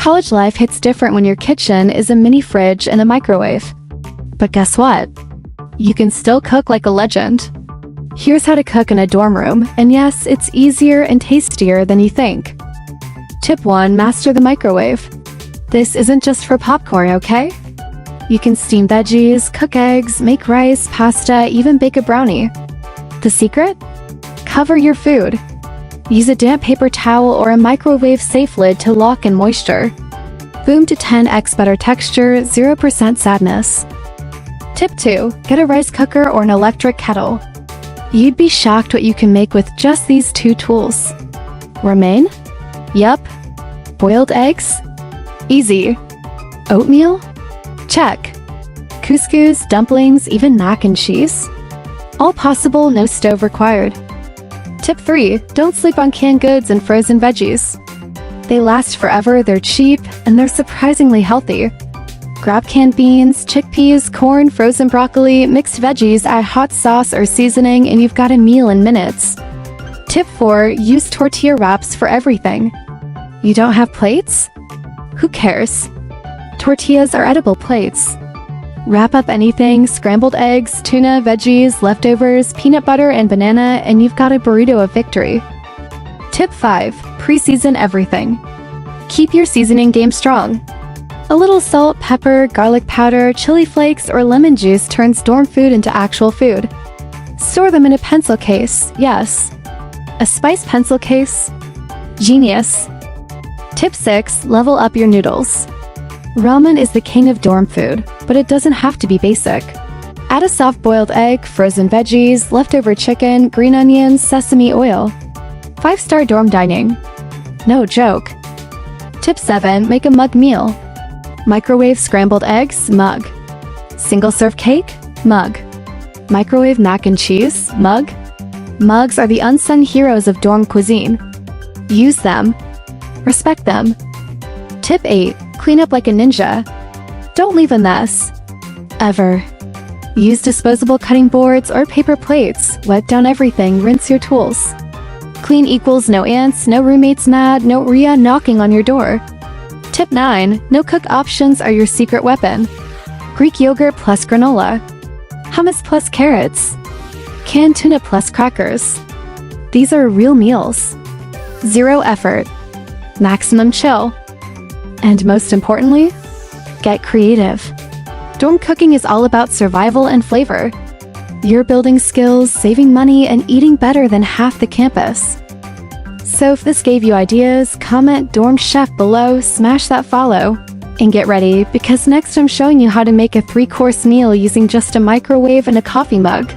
college life hits different when your kitchen is a mini fridge and a microwave. But guess what? You can still cook like a legend. Here's how to cook in a dorm room, and yes, it's easier and tastier than you think. Tip 1. Master the microwave. This isn't just for popcorn, okay? You can steam veggies, cook eggs, make rice, pasta, even bake a brownie. The secret? Cover your food. Use a damp paper towel or a microwave-safe lid to lock in moisture. Boom to 10x better texture, 0% sadness. Tip 2. Get a rice cooker or an electric kettle. You'd be shocked what you can make with just these 2 tools. Romaine? Yup. Boiled eggs? Easy. Oatmeal? Check. Couscous, dumplings, even mac and cheese? All possible, no stove required. Tip 3. Don't sleep on canned goods and frozen veggies. They last forever, they're cheap, and they're surprisingly healthy. Grab canned beans, chickpeas, corn, frozen broccoli, mixed veggies, add hot sauce or seasoning, and you've got a meal in minutes. Tip 4. Use tortilla wraps for everything. You don't have plates? Who cares? Tortillas are edible plates. Wrap up anything, scrambled eggs, tuna, veggies, leftovers, peanut butter, and banana, and you've got a burrito of victory. Tip 5. Pre-season everything. Keep your seasoning game strong. A little salt, pepper, garlic powder, chili flakes, or lemon juice turns dorm food into actual food. Store them in a pencil case, yes. A spice pencil case? Genius. Tip 6. Level up your noodles. Ramen is the king of dorm food, but it doesn't have to be basic. Add a soft-boiled egg, frozen veggies, leftover chicken, green onions, sesame oil. 5-star dorm dining. No joke. Tip 7. Make a mug meal. Microwave scrambled eggs, mug. Single-serve cake, mug. Microwave mac and cheese, mug. Mugs are the unsung heroes of dorm cuisine. Use them. Respect them. Tip 8. Clean up like a ninja. Don't leave a mess. Ever. Use disposable cutting boards or paper plates. Wipe down everything, rinse your tools. Clean equals no ants, no roommates mad, no Rhea knocking on your door. Tip 9. No cook options are your secret weapon. Greek yogurt plus granola. Hummus plus carrots. Canned tuna plus crackers. These are real meals. 0 effort. Maximum chill. And most importantly, get creative. Dorm cooking is all about survival and flavor. You're building skills, saving money, and eating better than half the campus. So if this gave you ideas, comment dorm chef below, smash that follow, and get ready because next I'm showing you how to make a 3-course meal using just a microwave and a coffee mug.